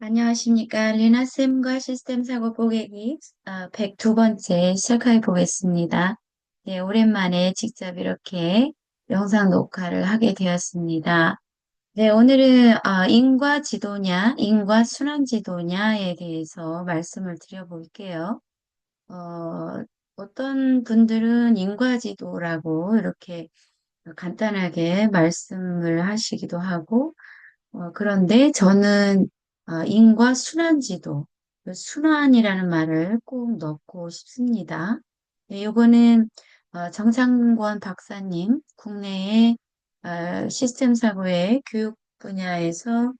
안녕하십니까. 리나쌤과 시스템 사고 보객이 102번째 시작해 보겠습니다. 네, 오랜만에 직접 이렇게 영상 녹화를 하게 되었습니다. 네, 오늘은 인과 지도냐, 인과 순환 지도냐에 대해서 말씀을 드려볼게요. 어, 어떤 분들은 인과 지도라고 이렇게 간단하게 말씀을 하시기도 하고, 그런데 저는 인과 순환지도, 그 순환이라는 말을 꼭 넣고 싶습니다. 네, 요거는 정상권 박사님, 국내의 시스템 사고의 교육 분야에서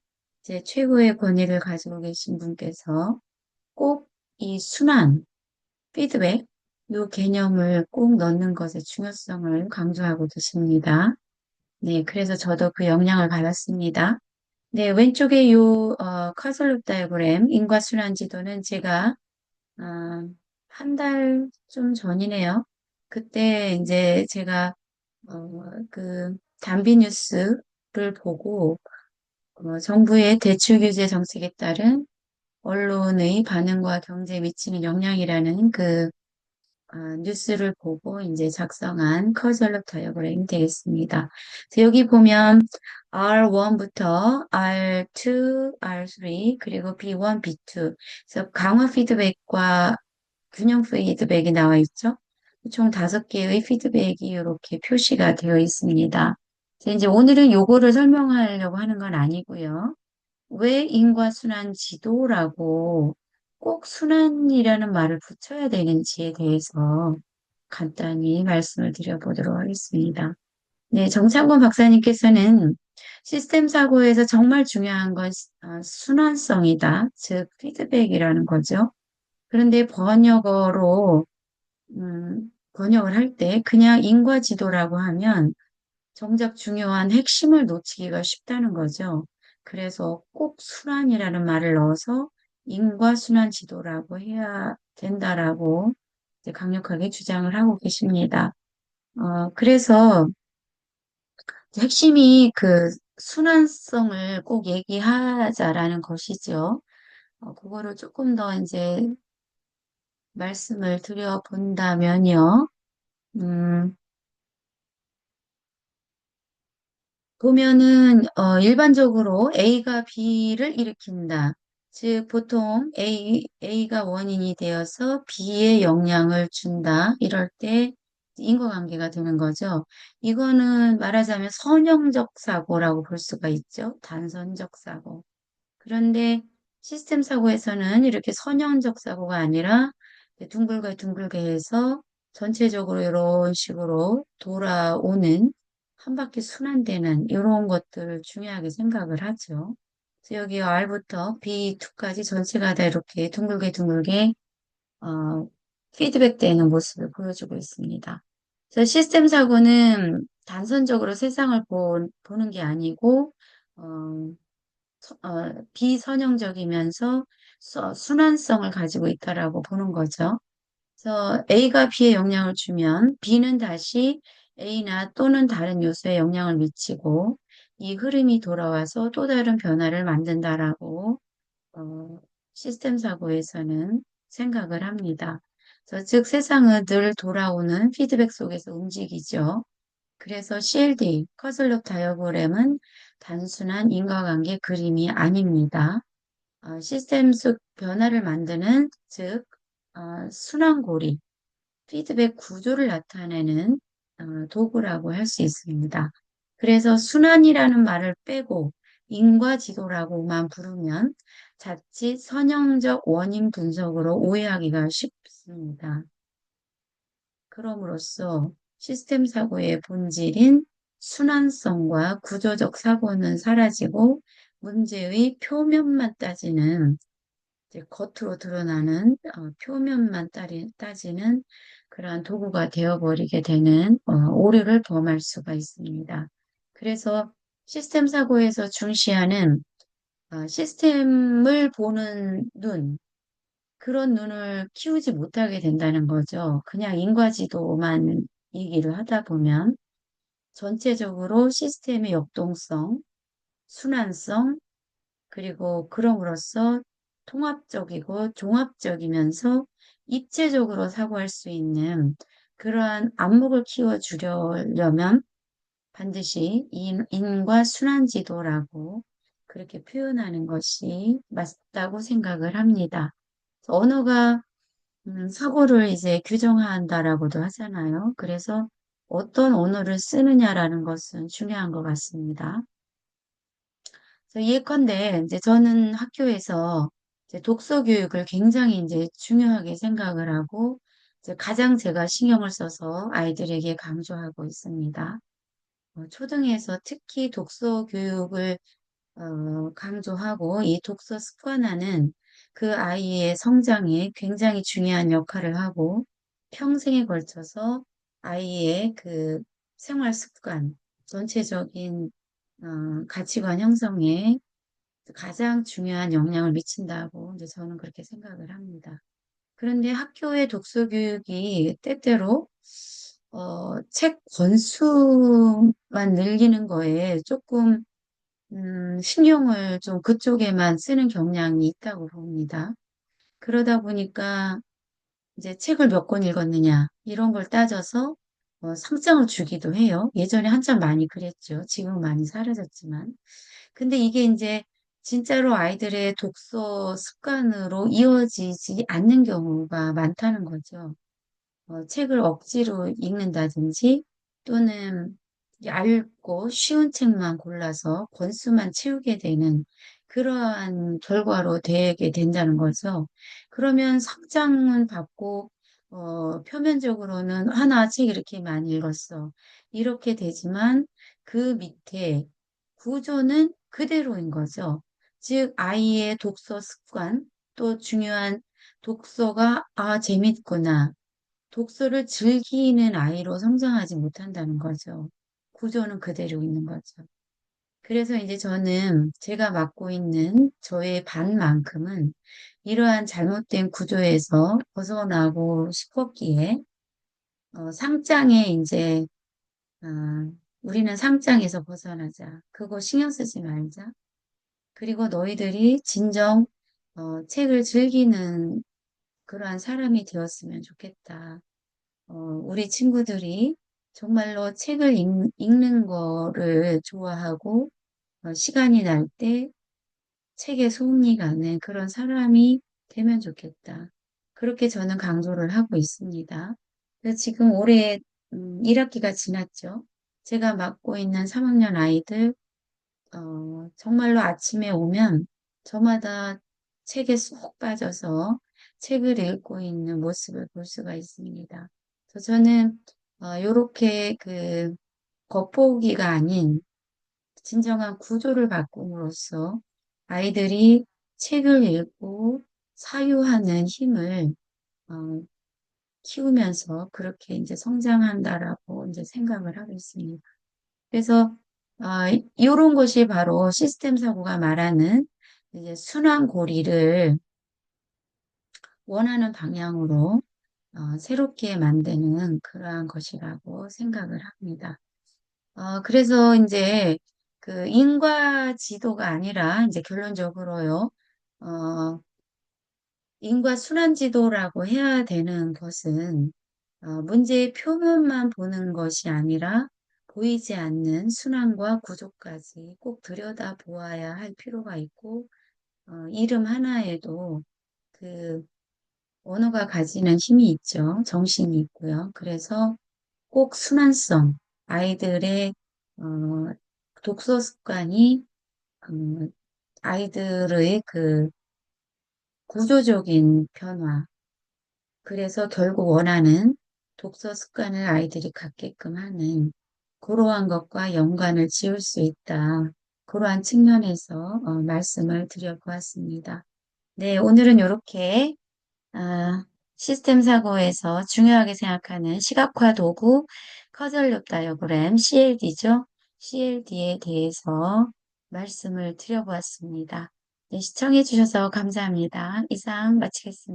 이제 최고의 권위를 가지고 계신 분께서 꼭 이 순환, 피드백, 요 개념을 꼭 넣는 것의 중요성을 강조하고 계십니다. 네, 그래서 저도 그 영향을 받았습니다. 네, 왼쪽에 카슬롭 다이어그램, 인과순환 지도는 제가, 한 달 좀 전이네요. 그때 이제 제가, 단비 뉴스를 보고, 정부의 대출 규제 정책에 따른 언론의 반응과 경제에 미치는 영향이라는 뉴스를 보고 이제 작성한 커즐럽 다이어그램이 되겠습니다. 그래서 여기 보면 R1부터 R2, R3, 그리고 B1, B2. 그래서 강화 피드백과 균형 피드백이 나와 있죠. 총 5개의 피드백이 이렇게 표시가 되어 있습니다. 그래서 이제 오늘은 요거를 설명하려고 하는 건 아니고요. 왜 인과순환 지도라고 꼭 순환이라는 말을 붙여야 되는지에 대해서 간단히 말씀을 드려보도록 하겠습니다. 네, 정창권 박사님께서는 시스템 사고에서 정말 중요한 건 순환성이다, 즉 피드백이라는 거죠. 그런데 번역을 할 때 그냥 인과지도라고 하면 정작 중요한 핵심을 놓치기가 쉽다는 거죠. 그래서 꼭 순환이라는 말을 넣어서 인과순환 지도라고 해야 된다라고 이제 강력하게 주장을 하고 계십니다. 그래서 핵심이 그 순환성을 꼭 얘기하자라는 것이죠. 그거를 조금 더 이제 말씀을 드려본다면요. 음, 보면은 일반적으로 A가 B를 일으킨다. 즉 보통 A가 원인이 되어서 B에 영향을 준다. 이럴 때 인과관계가 되는 거죠. 이거는 말하자면 선형적 사고라고 볼 수가 있죠. 단선적 사고. 그런데 시스템 사고에서는 이렇게 선형적 사고가 아니라 둥글게 둥글게 해서 전체적으로 이런 식으로 돌아오는 한 바퀴 순환되는 이런 것들을 중요하게 생각을 하죠. 그래서 여기 R부터 B2까지 전체가 다 이렇게 둥글게 둥글게 어, 피드백되는 모습을 보여주고 있습니다. 그래서 시스템 사고는 단선적으로 세상을 보는 게 아니고 어, 비선형적이면서 순환성을 가지고 있다라고 보는 거죠. 그래서 A가 B에 영향을 주면 B는 다시 A나 또는 다른 요소에 영향을 미치고 이 흐름이 돌아와서 또 다른 변화를 만든다라고 어, 시스템 사고에서는 생각을 합니다. 그래서 즉 세상은 늘 돌아오는 피드백 속에서 움직이죠. 그래서 CLD, 커슬럽 다이어그램은 단순한 인과관계 그림이 아닙니다. 시스템 속 변화를 만드는, 즉, 순환고리, 피드백 구조를 나타내는 도구라고 할 수 있습니다. 그래서 순환이라는 말을 빼고 인과지도라고만 부르면 자칫 선형적 원인 분석으로 오해하기가 쉽습니다. 그럼으로써 시스템 사고의 본질인 순환성과 구조적 사고는 사라지고 문제의 표면만 따지는 이제 겉으로 드러나는 표면만 따지는 그러한 도구가 되어버리게 되는 오류를 범할 수가 있습니다. 그래서 시스템 사고에서 중시하는 시스템을 보는 눈, 그런 눈을 키우지 못하게 된다는 거죠. 그냥 인과지도만 얘기를 하다 보면 전체적으로 시스템의 역동성, 순환성, 그리고 그럼으로써 통합적이고 종합적이면서 입체적으로 사고할 수 있는 그러한 안목을 키워주려면 반드시 인과 순환지도라고 그렇게 표현하는 것이 맞다고 생각을 합니다. 언어가 사고를 이제 규정한다라고도 하잖아요. 그래서 어떤 언어를 쓰느냐라는 것은 중요한 것 같습니다. 그래서 예컨대 이제 저는 학교에서 이제 독서 교육을 굉장히 이제 중요하게 생각을 하고 이제 가장 제가 신경을 써서 아이들에게 강조하고 있습니다. 초등에서 특히 독서 교육을 강조하고 이 독서 습관화는 그 아이의 성장에 굉장히 중요한 역할을 하고 평생에 걸쳐서 아이의 그 생활 습관, 전체적인 가치관 형성에 가장 중요한 영향을 미친다고 이제 저는 그렇게 생각을 합니다. 그런데 학교의 독서 교육이 때때로 책 권수만 늘리는 거에 조금 신경을 좀 그쪽에만 쓰는 경향이 있다고 봅니다. 그러다 보니까 이제 책을 몇 권 읽었느냐 이런 걸 따져서 상장을 주기도 해요. 예전에 한참 많이 그랬죠. 지금 많이 사라졌지만. 근데 이게 이제 진짜로 아이들의 독서 습관으로 이어지지 않는 경우가 많다는 거죠. 책을 억지로 읽는다든지 또는 얇고 쉬운 책만 골라서 권수만 채우게 되는 그러한 결과로 되게 된다는 거죠. 그러면 성장은 받고 표면적으로는 하나 책 이렇게 많이 읽었어. 이렇게 되지만 그 밑에 구조는 그대로인 거죠. 즉 아이의 독서 습관 또 중요한 독서가 재밌구나. 독서를 즐기는 아이로 성장하지 못한다는 거죠. 구조는 그대로 있는 거죠. 그래서 이제 저는 제가 맡고 있는 저의 반만큼은 이러한 잘못된 구조에서 벗어나고 싶었기에 상장에 이제 우리는 상장에서 벗어나자. 그거 신경 쓰지 말자. 그리고 너희들이 진정 책을 즐기는 그러한 사람이 되었으면 좋겠다. 우리 친구들이 정말로 책을 읽는 거를 좋아하고 시간이 날 때 책에 소음이 가는 그런 사람이 되면 좋겠다. 그렇게 저는 강조를 하고 있습니다. 그래서 지금 올해 1학기가 지났죠. 제가 맡고 있는 3학년 아이들 정말로 아침에 오면 저마다 책에 쏙 빠져서 책을 읽고 있는 모습을 볼 수가 있습니다. 그래서 저는 요렇게 그 겉보기가 아닌 진정한 구조를 바꿈으로써 아이들이 책을 읽고 사유하는 힘을 어, 키우면서 그렇게 이제 성장한다라고 이제 생각을 하고 있습니다. 그래서 이런 것이 바로 시스템 사고가 말하는 이제 순환고리를 원하는 방향으로 새롭게 만드는 그러한 것이라고 생각을 합니다. 그래서 이제 그 인과지도가 아니라 이제 결론적으로요. 어, 인과순환지도라고 해야 되는 것은 문제의 표면만 보는 것이 아니라 보이지 않는 순환과 구조까지 꼭 들여다보아야 할 필요가 있고 이름 하나에도 그 언어가 가지는 힘이 있죠. 정신이 있고요. 그래서 꼭 순환성, 아이들의 어, 독서 습관이 아이들의 그 구조적인 변화, 그래서 결국 원하는 독서 습관을 아이들이 갖게끔 하는 그러한 것과 연관을 지을 수 있다. 그러한 측면에서 말씀을 드려보았습니다. 네, 오늘은 이렇게 아, 시스템 사고에서 중요하게 생각하는 시각화 도구 커즐 룹 다이어그램 CLD죠. CLD에 대해서 말씀을 드려보았습니다. 네, 시청해 주셔서 감사합니다. 이상 마치겠습니다.